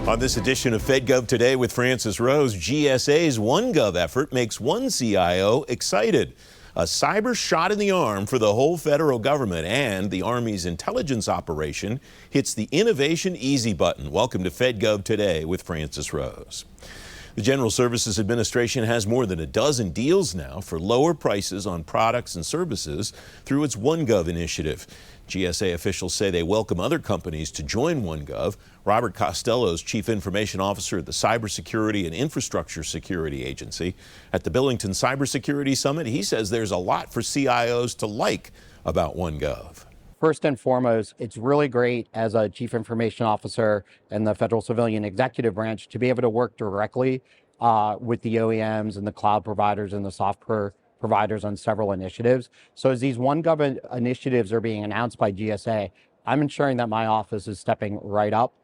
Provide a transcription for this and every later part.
On this edition of FedGov Today with Francis Rose, GSA's OneGov effort makes one CIO excited. A cyber shot in the arm for the whole federal government, and the Army's intelligence operation hits the Innovation Easy button. Welcome to FedGov Today with Francis Rose. The General Services Administration has more than a dozen deals now for lower prices on products and services through its OneGov initiative. GSA officials say they welcome other companies to join OneGov. Robert Costello is Chief Information Officer at the Cybersecurity and Infrastructure Security Agency. At the Billington Cybersecurity Summit, he says there's a lot for CIOs to like about OneGov. First and foremost, it's really great as a Chief Information Officer in the Federal Civilian Executive Branch to be able to work directly with the OEMs and the cloud providers and the software providers on several initiatives. So as these OneGov initiatives are being announced by GSA, I'm ensuring that my office is stepping right up,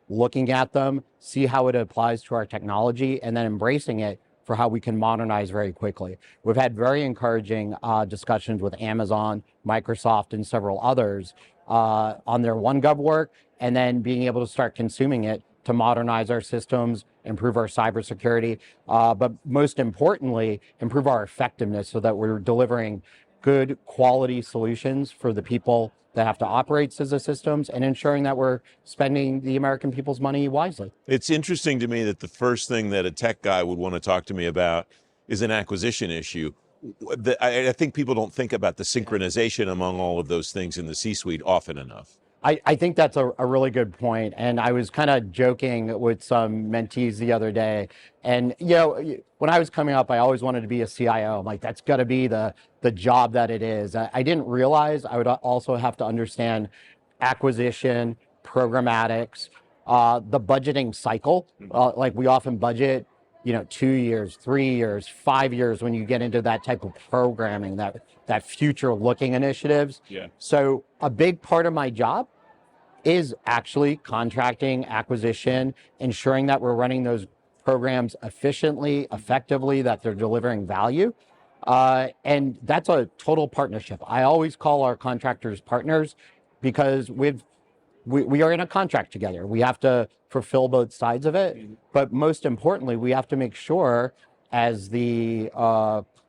looking at them, see how it applies to our technology, and then embracing it for how we can modernize very quickly. We've had very encouraging discussions with Amazon, Microsoft, and several others on their OneGov work, and then being able to start consuming it to modernize our systems, improve our cybersecurity, but most importantly, improve our effectiveness so that we're delivering good quality solutions for the people that have to operate CISA systems and ensuring that we're spending the American people's money wisely. It's interesting to me that the first thing that a tech guy would want to talk to me about is an acquisition issue. I think people don't think about the synchronization among all of those things in the C-suite often enough. I think that's a really good point. And I was kind of joking with some mentees the other day. And, you know, when I was coming up, I always wanted to be a CIO. I'm like, that's got to be the job that it is. I didn't realize I would also have to understand acquisition, programmatics, the budgeting cycle. Like we often budget, 2 years, 3 years, 5 years when you get into that type of programming, that future looking initiatives. Yeah. So a big part of my job is actually contracting, acquisition, ensuring that we're running those programs efficiently, effectively, that they're delivering value. And that's a total partnership. I always call our contractors partners because we are in a contract together. We have to fulfill both sides of it. But most importantly, we have to make sure as the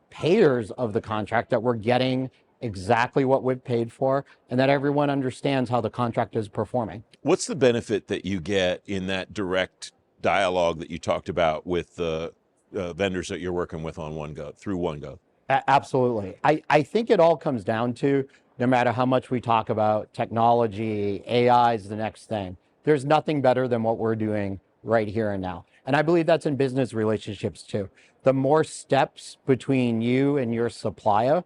payers of the contract that we're getting exactly what we've paid for and that everyone understands how the contract is performing. What's the benefit that you get in that direct dialogue that you talked about with the vendors that you're working with on OneGov, through OneGov? Absolutely. I think it all comes down to, no matter how much we talk about technology, AI is the next thing. There's nothing better than what we're doing right here and now. And I believe that's in business relationships too. The more steps between you and your supplier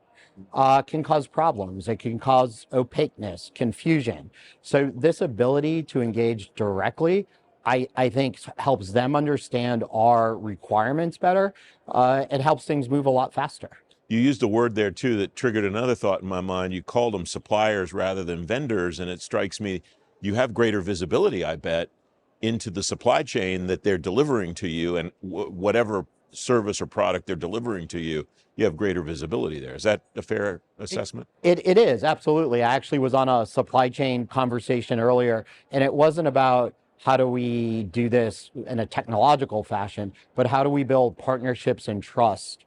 can cause problems. It can cause opaqueness, confusion. So this ability to engage directly, I think helps them understand our requirements better. It helps things move a lot faster. You used a word there too that triggered another thought in my mind. You called them suppliers rather than vendors, and it strikes me you have greater visibility, I bet, into the supply chain that they're delivering to you, and whatever service or product they're delivering to you, you have greater visibility there. Is that a fair assessment? It is, absolutely. I actually was on a supply chain conversation earlier, and it wasn't about how do we do this in a technological fashion, but how do we build partnerships and trust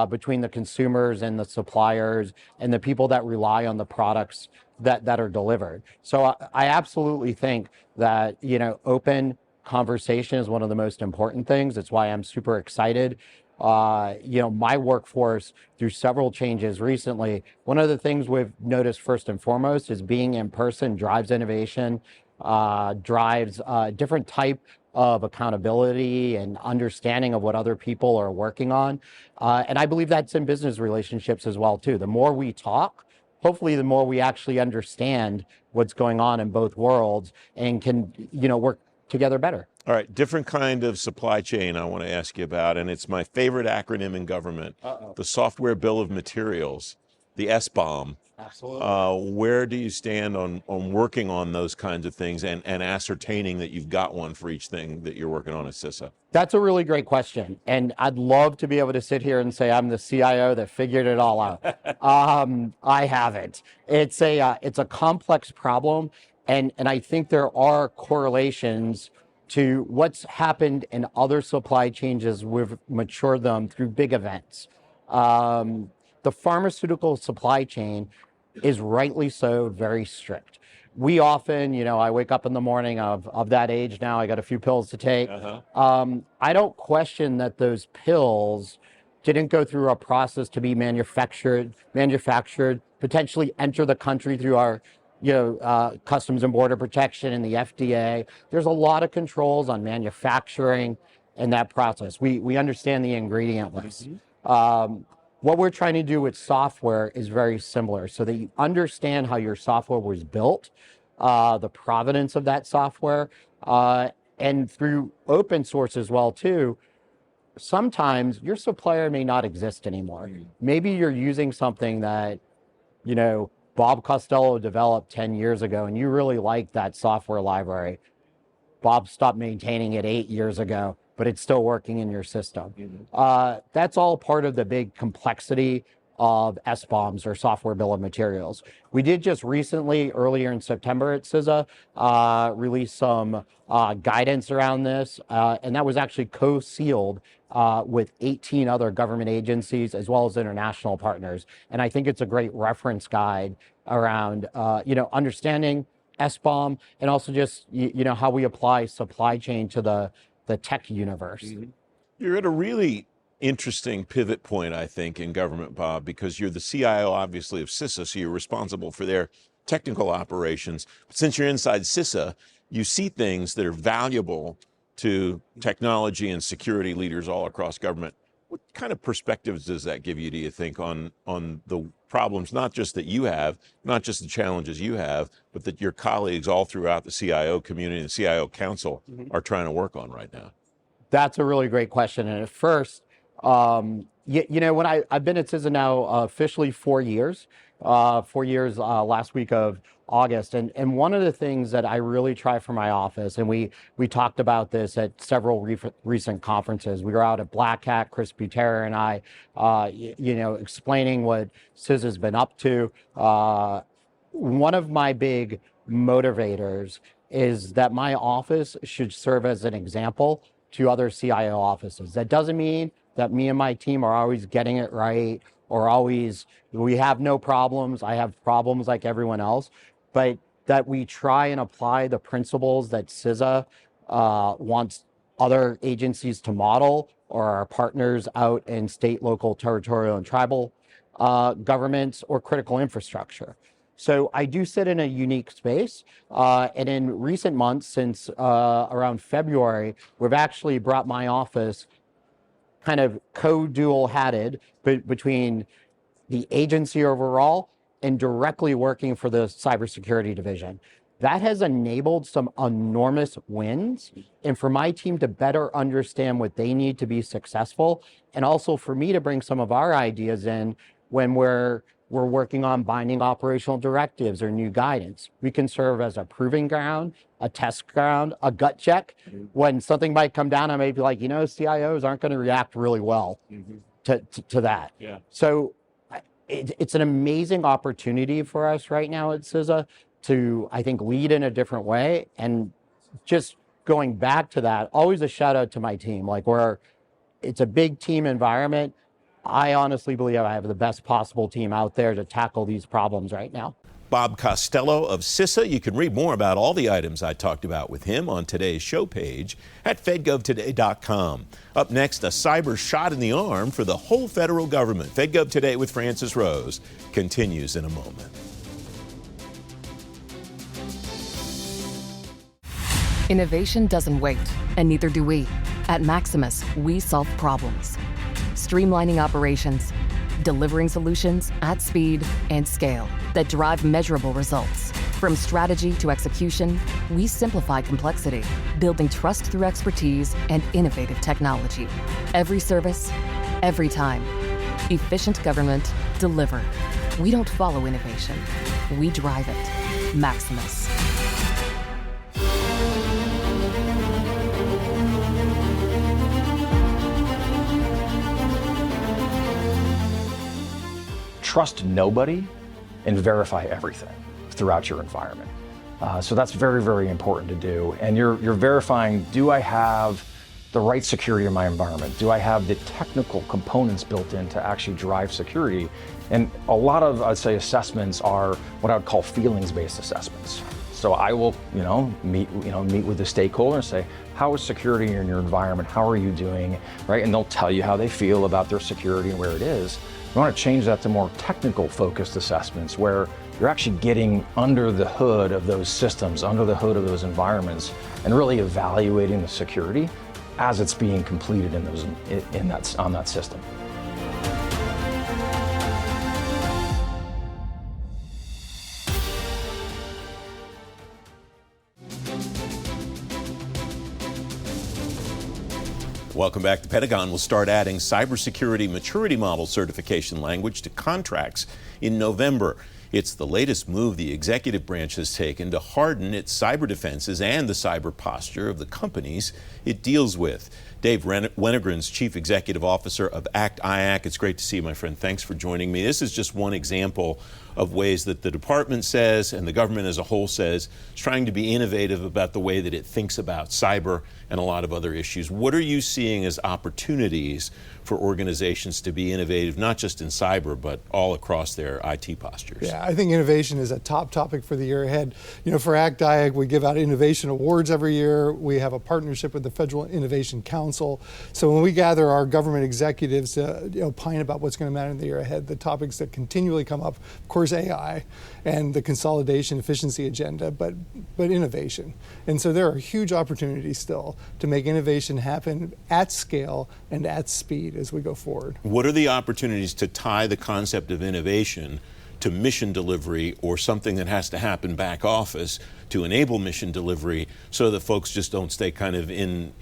between the consumers and the suppliers and the people that rely on the products that are delivered. So I absolutely think that, open conversation is one of the most important things. It's why I'm super excited. My workforce, through several changes recently, one of the things we've noticed first and foremost is being in person drives innovation, drives a different type of accountability and understanding of what other people are working on. And I believe that's in business relationships as well, too. The more we talk, hopefully the more we actually understand what's going on in both worlds and can, work together better. All right, different kind of supply chain I want to ask you about, and it's my favorite acronym in government, the Software Bill of Materials, the SBOM. Absolutely. Where do you stand on working on those kinds of things and ascertaining that you've got one for each thing that you're working on at CISA? That's a really great question. And I'd love to be able to sit here and say I'm the CIO that figured it all out. I haven't. It's a complex problem. And I think there are correlations to what's happened in other supply chains as we've matured them through big events. The pharmaceutical supply chain is rightly so very strict. We often, I wake up in the morning of that age now, I got a few pills to take. I don't question that those pills didn't go through a process to be manufactured, potentially enter the country through our Customs and Border Protection and the FDA. There's a lot of controls on manufacturing and that process. We understand the ingredient list. What we're trying to do with software is very similar, so that you understand how your software was built, the provenance of that software, and through open source as well too. Sometimes your supplier may not exist anymore. Maybe you're using something that, Bob Costello developed 10 years ago, and you really like that software library. Bob stopped maintaining it 8 years ago, but it's still working in your system. That's all part of the big complexity of SBOMs, or software bill of materials. We did just recently, earlier in September at CISA, release some guidance around this, and that was actually co-sealed with 18 other government agencies as well as international partners. And I think it's a great reference guide around, understanding SBOM, and also just, how we apply supply chain to the tech universe. You're at a really interesting pivot point, I think, in government, Bob, because you're the CIO, obviously, of CISA, so you're responsible for their technical operations. But since you're inside CISA, you see things that are valuable to technology and security leaders all across government. What kind of perspectives does that give you, do you think, on the problems, not just that you have, not just the challenges you have, but that your colleagues all throughout the CIO community and CIO Council are trying to work on right now? That's a really great question. And at first, when I've been at CISA now officially 4 years, last week of August. And one of the things that I really try for my office, and we talked about this at several recent conferences. We were out at Black Hat, Chris Butera and I, explaining what CISA's been up to. One of my big motivators is that my office should serve as an example to other CIO offices. That doesn't mean that me and my team are always getting it right, or we have no problems. I have problems like everyone else, but that we try and apply the principles that CISA wants other agencies to model, or our partners out in state, local, territorial, and tribal governments, or critical infrastructure. So I do sit in a unique space, and in recent months, since around February, we've actually brought my office kind of co-dual hatted between the agency overall and directly working for the cybersecurity division. That has enabled some enormous wins, and for my team to better understand what they need to be successful, and also for me to bring some of our ideas in when we're working on binding operational directives or new guidance. We can serve as a proving ground, a test ground, a gut check. When something might come down, I may be like, CIOs aren't going to react really well to that. Yeah. So it's an amazing opportunity for us right now at CISA to, I think, lead in a different way. And just going back to that, always a shout out to my team. It's a big team environment. I honestly believe I have the best possible team out there to tackle these problems right now. Bob Costello of CISA. You can read more about all the items I talked about with him on today's show page at fedgovtoday.com. Up next, a cyber shot in the arm for the whole federal government. FedGov Today with Francis Rose continues in a moment. Innovation doesn't wait, and neither do we. At Maximus, we solve problems. Streamlining operations, delivering solutions at speed and scale that drive measurable results. From strategy to execution, we simplify complexity, building trust through expertise and innovative technology. Every service, every time. Efficient government delivered. We don't follow innovation, we drive it. Maximus. Trust nobody and verify everything throughout your environment. So that's very, very important to do. And you're verifying, do I have the right security in my environment? Do I have the technical components built in to actually drive security? And a lot of, I'd say, assessments are what I would call feelings-based assessments. So I will, meet with the stakeholder and say, how is security in your environment? How are you doing, right? And they'll tell you how they feel about their security and where it is. We want to change that to more technical focused assessments where you're actually getting under the hood of those systems, under the hood of those environments, and really evaluating the security as it's being completed on that system. Welcome back. The Pentagon will start adding cybersecurity maturity model certification language to contracts in November. It's the latest move the executive branch has taken to harden its cyber defenses and the cyber posture of the companies it deals with. Dave Wenegren's Chief Executive Officer of ACT-IAC. It's great to see you, my friend. Thanks for joining me. This is just one example of ways that the department says, and the government as a whole says, is trying to be innovative about the way that it thinks about cyber and a lot of other issues. What are you seeing as opportunities for organizations to be innovative, not just in cyber, but all across their IT postures? Yeah, I think innovation is a top topic for the year ahead. For ACT-IAC, we give out innovation awards every year. We have a partnership with the Federal Innovation Council. So when we gather our government executives to opine about what's going to matter in the year ahead, the topics that continually come up, of course, AI and the consolidation efficiency agenda, but innovation. And so there are huge opportunities still to make innovation happen at scale and at speed as we go forward. What are the opportunities to tie the concept of innovation to mission delivery or something that has to happen back office to enable mission delivery so that folks just don't stay kind of in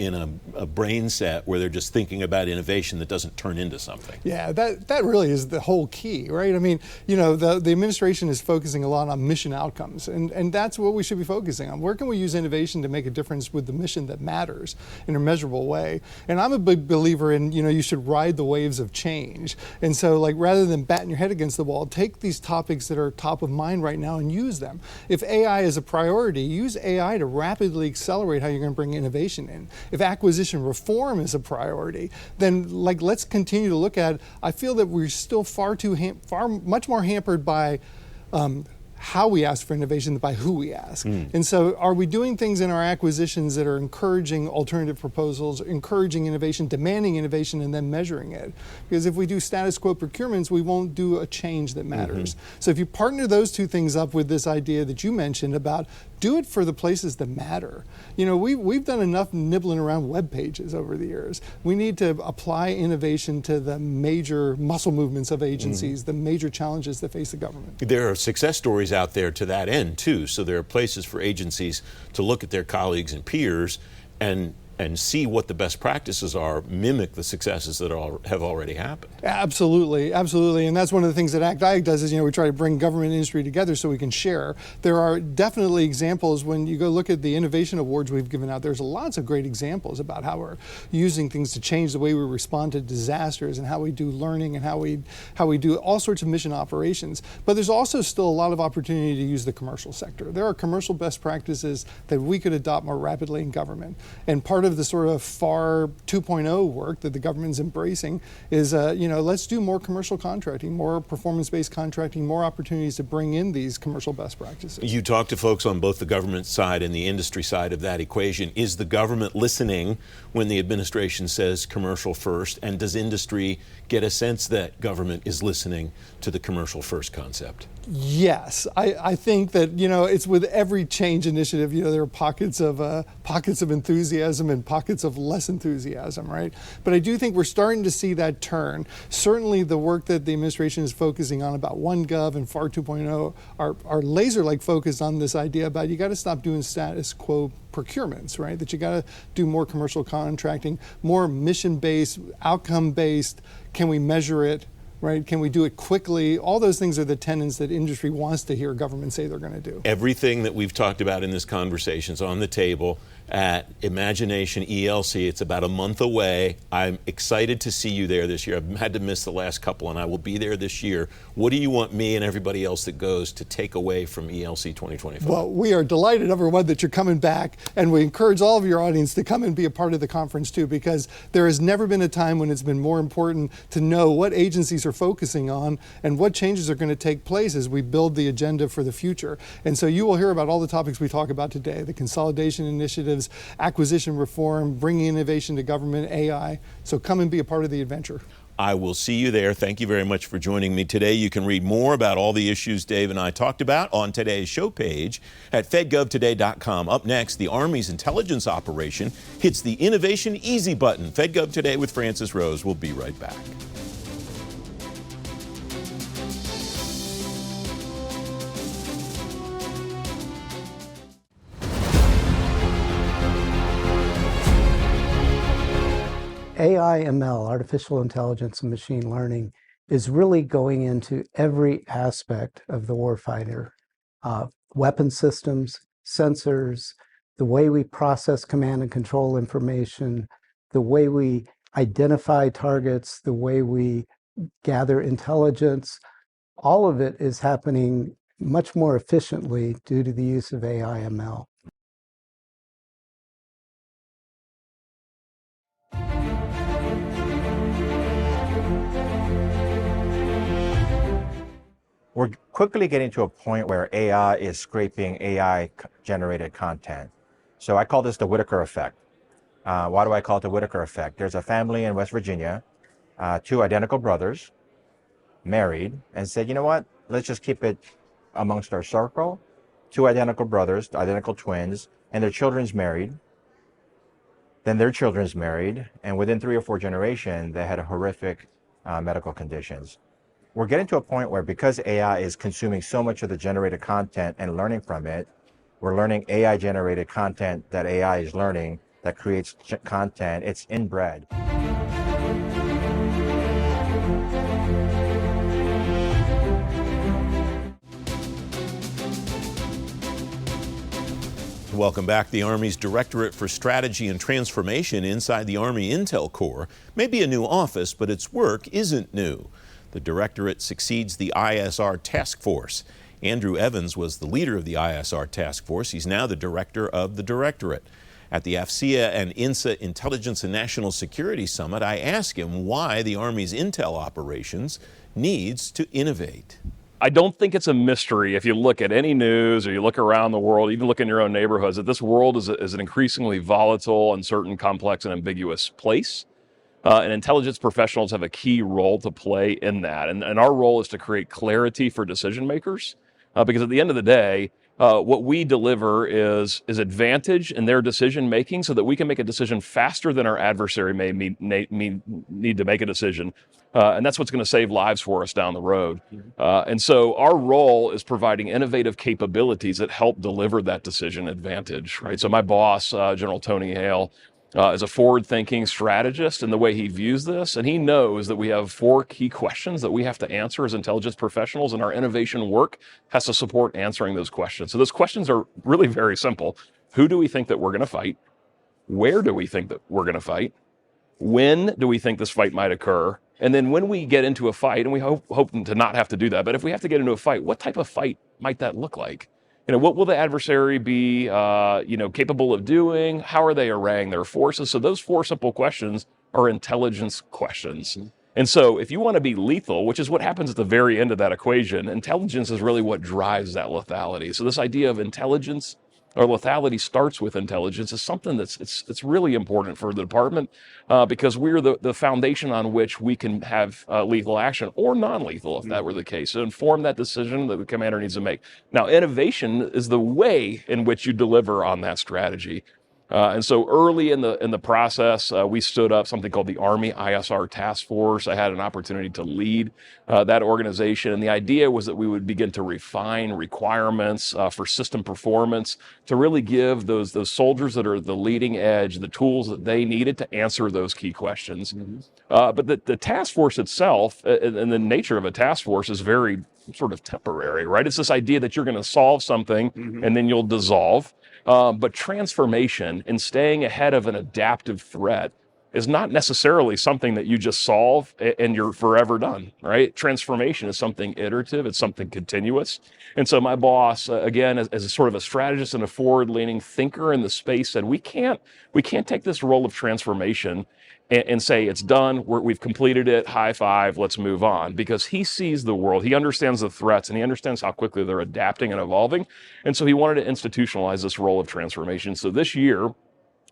a brain set where they're just thinking about innovation that doesn't turn into something? Yeah, that really is the whole key, right? I mean, the administration is focusing a lot on mission outcomes, and that's what we should be focusing on. Where can we use innovation to make a difference with the mission that matters in a measurable way? And I'm a big believer in, you should ride the waves of change. And so, rather than batting your head against the wall, take these topics that are top of mind right now and use them. If AI is a priority, use AI to rapidly accelerate how you're going to bring innovation in. If acquisition reform is a priority, then let's continue to look at, I feel that we're still much more hampered by how we ask for innovation than by who we ask. And so are we doing things in our acquisitions that are encouraging alternative proposals, encouraging innovation, demanding innovation, and then measuring it? Because if we do status quo procurements, we won't do a change that matters. So if you partner those two things up with this idea that you mentioned about do it for the places that matter. We've done enough nibbling around web pages over the years. We need to apply innovation to the major muscle movements of agencies, the major challenges that face the government. There are success stories out there to that end too. So there are places for agencies to look at their colleagues and peers and see what the best practices are, mimic the successes that have already happened. Absolutely, absolutely. And that's one of the things that ACT-IAC does is, we try to bring government and industry together so we can share. There are definitely examples when you go look at the innovation awards we've given out, there's lots of great examples about how we're using things to change the way we respond to disasters and how we do learning and how we do all sorts of mission operations. But there's also still a lot of opportunity to use the commercial sector. There are commercial best practices that we could adopt more rapidly in government. And part of the sort of FAR 2.0 work that the government's embracing is, let's do more commercial contracting, more performance-based contracting, more opportunities to bring in these commercial best practices. You talk to folks on both the government side and the industry side of that equation. Is the government listening when the administration says commercial first? And does industry get a sense that government is listening to the commercial first concept? Yes, I think that it's with every change initiative. There are pockets of enthusiasm and pockets of less enthusiasm, right? But I do think we're starting to see that turn. Certainly, the work that the administration is focusing on about OneGov and FAR 2.0 are laser-like focused on this idea about you got to stop doing status quo procurements, right? That you got to do more commercial contracting, more mission-based, outcome-based. Can we measure it? Right? Can we do it quickly? All those things are the tenets that industry wants to hear government say they're going to do. Everything that we've talked about in this conversation is on the table. at Imagination ELC. It's about a month away. I'm excited to see you there this year. I've had to miss the last couple, and I will be there this year. What do you want me and everybody else that goes to take away from ELC 2025? Well, we are delighted, number one, that you're coming back, and we encourage all of your audience to come and be a part of the conference too, because there has never been a time when it's been more important to know what agencies are focusing on and what changes are going to take place as we build the agenda for the future. And so you will hear about all the topics we talk about today: the consolidation initiatives, acquisition reform, bringing innovation to government, AI. So come and be a part of the adventure. I will see you there. Thank you very much for joining me today. You can read more about all the issues Dave and I talked about on today's show page at fedgovtoday.com. Up next, the Army's intelligence operation hits the Innovation Easy button. FedGov Today with Francis Rose. We'll be right back. AI, ML, artificial intelligence and machine learning, is really going into every aspect of the warfighter. Weapon systems, sensors, the way we process command and control information, the way we identify targets, the way we gather intelligence, all of it is happening much more efficiently due to the use of AI, ML. We're quickly getting to a point where AI is scraping AI-generated content. So I call this the Whitaker effect. Why do I call it the Whitaker effect? There's a family in West Virginia, two identical brothers, married, and said, you know what, let's just keep it amongst our circle. Two identical brothers, identical twins, and their children's married. Then their children's married, and within 3 or 4 generations, they had horrific medical conditions. We're getting to a point where, because AI is consuming so much of the generated content and learning from it, we're learning AI-generated content that AI is learning that creates content. It's inbred. Welcome back. The Army's Directorate for Strategy and Transformation inside the Army Intel Corps may be a new office, but its work isn't new. The Directorate succeeds the ISR Task Force. Andrew Evans was the leader of the ISR Task Force. He's now the director of the Directorate. At the AFCEA and INSA Intelligence and National Security Summit, I asked him why the Army's intel operations needs to innovate. I don't think it's a mystery if you look at any news or you look around the world, even look in your own neighborhoods, that this world is an increasingly volatile, uncertain, complex, and ambiguous place. And intelligence professionals have a key role to play in that. And our role is to create clarity for decision makers, because at the end of the day, what we deliver is advantage in their decision making so that we can make a decision faster than our adversary may need to make a decision. And that's what's going to save lives for us down the road. And so our role is providing innovative capabilities that help deliver that decision advantage, right? So my boss, General Tony Hale, is a forward-thinking strategist in the way he views this, and he knows that we have 4 key questions that we have to answer as intelligence professionals, and our innovation work has to support answering those questions. So those questions are really very simple. Who do we think that we're going to fight? Where do we think that we're going to fight? When do we think this fight might occur? And then when we get into a fight, and we hope to not have to do that, but if we have to get into a fight, what type of fight might that look like? What will the adversary be, capable of doing? How are they arraying their forces? So those 4 simple questions are intelligence questions. And so if you want to be lethal, which is what happens at the very end of that equation, intelligence is really what drives that lethality. So this idea of intelligence or lethality starts with intelligence is something it's really important for the department, because we're the foundation on which we can have lethal action or non-lethal, if that were the case, to inform that decision that the commander needs to make. Now, innovation is the way in which you deliver on that strategy. And so early in the process, we stood up something called the Army ISR Task Force. I had an opportunity to lead that organization, and the idea was that we would begin to refine requirements for system performance to really give those soldiers that are the leading edge the tools that they needed to answer those key questions. But the task force itself, and the nature of a task force, is very sort of temporary, right? It's this idea that you're going to solve something and then you'll dissolve. But transformation and staying ahead of an adaptive threat is not necessarily something that you just solve and you're forever done, right? Transformation is something iterative, it's something continuous. And so my boss, again, as a sort of a strategist and a forward-leaning thinker in the space, said we can't take this role of transformation and say it's done, we've completed it, high five, let's move on. Because he sees the world, he understands the threats, and he understands how quickly they're adapting and evolving. And so he wanted to institutionalize this role of transformation. So this year,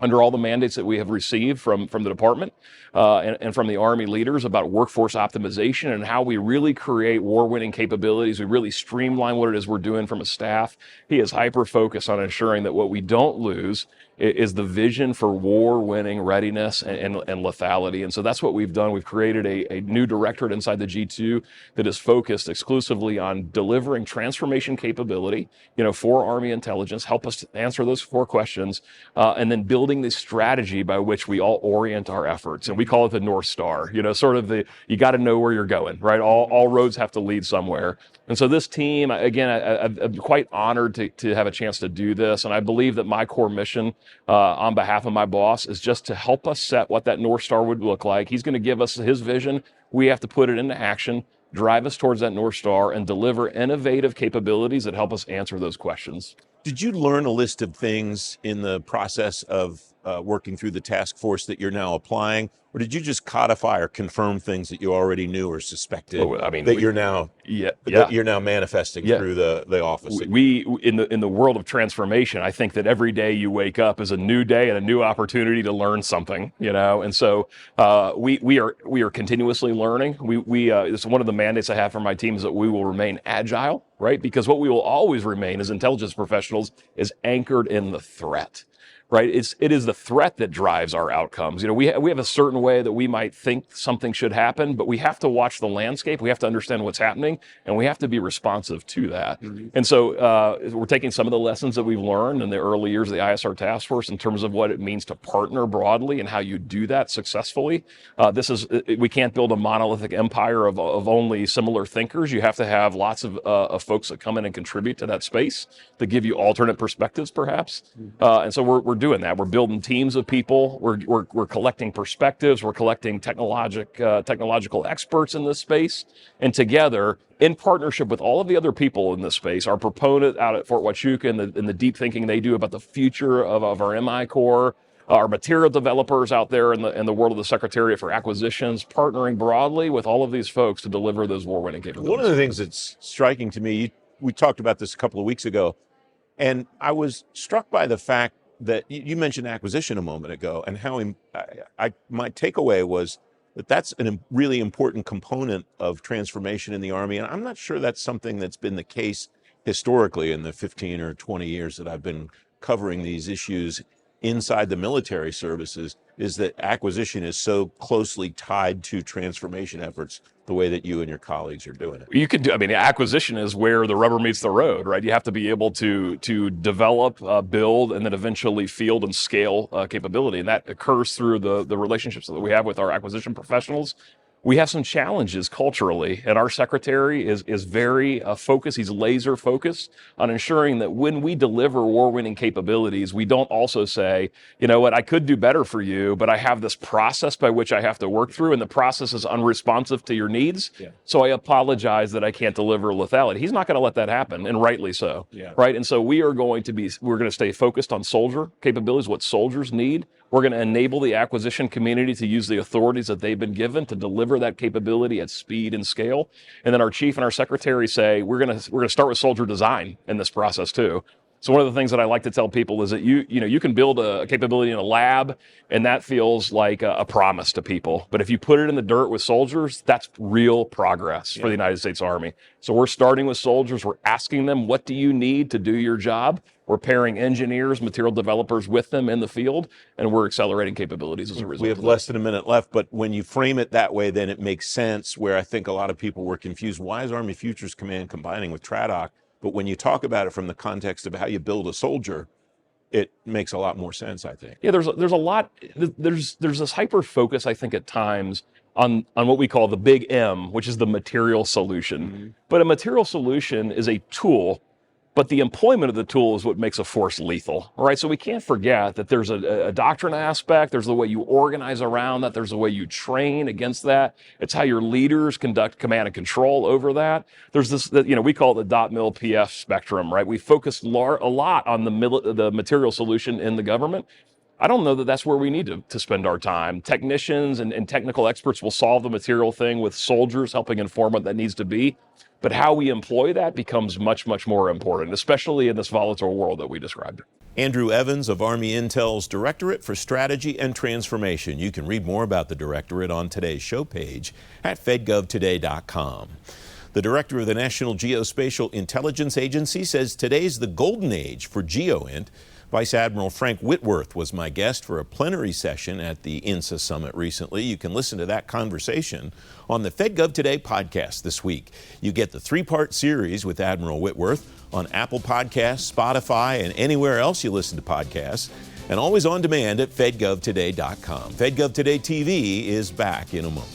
under all the mandates that we have received from the department and from the Army leaders about workforce optimization and how we really create war-winning capabilities, we really streamline what it is we're doing from a staff. He is hyper-focused on ensuring that what we don't lose is the vision for war-winning readiness and lethality. And so that's what we've done. We've created a new directorate inside the G2 that is focused exclusively on delivering transformation capability, for Army intelligence, help us answer those 4 questions, and then building this strategy by which we all orient our efforts. And we call it the North Star, sort of you got to know where you're going, right? All roads have to lead somewhere. And so this team, again, I'm quite honored to have a chance to do this. And I believe that my core mission on behalf of my boss is just to help us set what that North Star would look like. He's going to give us his vision. We have to put it into action, drive us towards that North Star, and deliver innovative capabilities that help us answer those questions. Did you learn a list of things in the process of working through the task force that you're now applying, or did you just codify or confirm things that you already knew or suspected you're now that you're now manifesting through the office? We in the world of transformation, I think that every day you wake up is a new day and a new opportunity to learn something, and so we are continuously learning. It's one of the mandates I have for my team is that we will remain agile, right? Because what we will always remain as intelligence professionals is anchored in the threat. Right? It is the threat that drives our outcomes. We have a certain way that we might think something should happen, but we have to watch the landscape. We have to understand what's happening, and we have to be responsive to that. Mm-hmm. And so we're taking some of the lessons that we've learned in the early years of the ISR task force in terms of what it means to partner broadly and how you do that successfully. We can't build a monolithic empire of only similar thinkers. You have to have lots of folks that come in and contribute to that space to give you alternate perspectives, perhaps. And so we're doing that. We're building teams of people. We're collecting perspectives. We're collecting technological experts in this space, and together, in partnership with all of the other people in this space, our proponent out at Fort Huachuca and the deep thinking they do about the future of our MI Corps, our material developers out there in the world of the Secretariat for Acquisitions, partnering broadly with all of these folks to deliver those war-winning capabilities. One of the things that's striking to me, we talked about this a couple of weeks ago, and I was struck by the fact that you mentioned acquisition a moment ago, and how my takeaway was that that's a really important component of transformation in the Army. And I'm not sure that's something that's been the case historically in the 15 or 20 years that I've been covering these issues inside the military services, is that acquisition is so closely tied to transformation efforts the way that you and your colleagues are doing it. Acquisition is where the rubber meets the road, right? You have to be able to develop, build, and then eventually field and scale capability. And that occurs through the relationships that we have with our acquisition professionals. We have some challenges culturally, and our secretary is very focused. He's laser focused on ensuring that when we deliver war-winning capabilities, we don't also say, you know what, I could do better for you, but I have this process by which I have to work through, and the process is unresponsive to your needs. Yeah. So I apologize that I can't deliver lethality. He's not going to let that happen, and rightly so. Yeah. Right? And so we're going to stay focused on soldier capabilities, what soldiers need. We're going to enable the acquisition community to use the authorities that they've been given to deliver that capability at speed and scale. And then our chief and our secretary say, we're going to start with soldier design in this process too. So one of the things that I like to tell people is that you can build a capability in a lab, and that feels like a promise to people. But if you put it in the dirt with soldiers, that's real progress for the United States Army. So we're starting with soldiers. We're asking them, what do you need to do your job? We're pairing engineers, material developers with them in the field, and we're accelerating capabilities as a result. We have less than a minute left, but when you frame it that way, then it makes sense, where I think a lot of people were confused. Why is Army Futures Command combining with TRADOC? But when you talk about it from the context of how you build a soldier, it makes a lot more sense, I think. Yeah, there's a lot, there's this hyper focus, I think, at times on what we call the big M, which is the material solution. Mm-hmm. But a material solution is a tool But the employment of the tool is what makes a force lethal, right? So we can't forget that there's a doctrine aspect, there's the way you organize around that, there's the way you train against that. It's how your leaders conduct command and control over that. There's this, we call it the .mil PF spectrum, right? We focus a lot on the material solution in the government. I don't know that that's where we need to spend our time. Technicians and technical experts will solve the material thing with soldiers helping inform what that needs to be. But how we employ that becomes much, much more important, especially in this volatile world that we described. Andrew Evans of Army Intel's Directorate for Strategy and Transformation. You can read more about the Directorate on today's show page at fedgovtoday.com. The director of the National Geospatial Intelligence Agency says today's the golden age for GeoInt. Vice Admiral Frank Whitworth was my guest for a plenary session at the INSA Summit recently. You can listen to that conversation on the FedGov Today podcast this week. You get the 3-part series with Admiral Whitworth on Apple Podcasts, Spotify, and anywhere else you listen to podcasts, and always on demand at fedgovtoday.com. FedGov Today TV is back in a moment.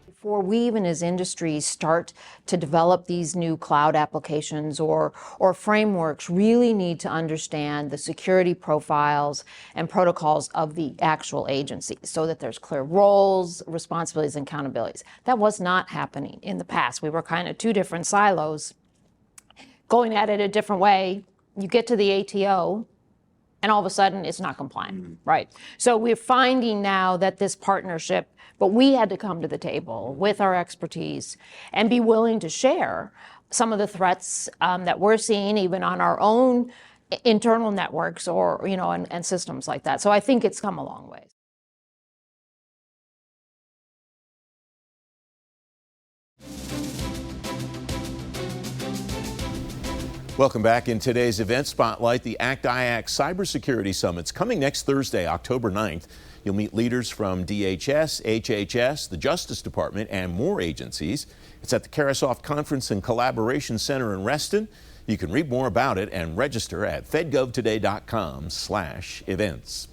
Before we even as industries start to develop these new cloud applications or frameworks, really need to understand the security profiles and protocols of the actual agency so that there's clear roles, responsibilities, and accountabilities. That was not happening in the past. We were kind of two different silos going at it a different way. You get to the ATO, and all of a sudden it's not compliant, right? So we're finding now that this partnership, but we had to come to the table with our expertise and be willing to share some of the threats that we're seeing even on our own internal networks or, and systems like that. So I think it's come a long way. Welcome back. In today's event spotlight, the ACT-IAC Cybersecurity Summit's coming next Thursday, October 9th. You'll meet leaders from DHS, HHS, the Justice Department, and more agencies. It's at the Carasoft Conference and Collaboration Center in Reston. You can read more about it and register at fedgovtoday.com/events.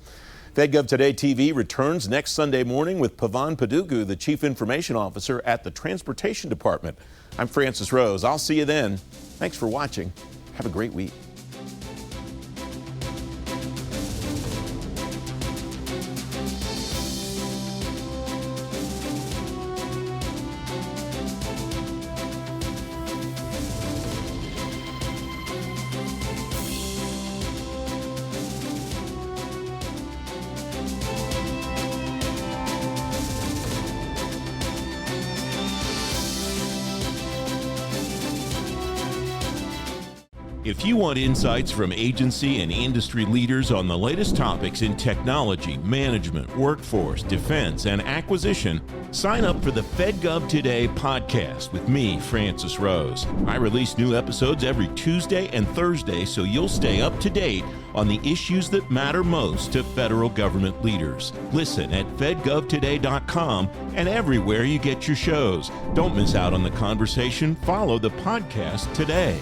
FedGov Today TV returns next Sunday morning with Pavan Padugu, the Chief Information Officer at the Transportation Department. I'm Francis Rose. I'll see you then. Thanks for watching. Have a great week. If you want insights from agency and industry leaders on the latest topics in technology, management, workforce, defense, and acquisition, sign up for the FedGov Today podcast with me, Francis Rose. I release new episodes every Tuesday and Thursday, so you'll stay up to date on the issues that matter most to federal government leaders. Listen at fedgovtoday.com and everywhere you get your shows. Don't miss out on the conversation. Follow the podcast today.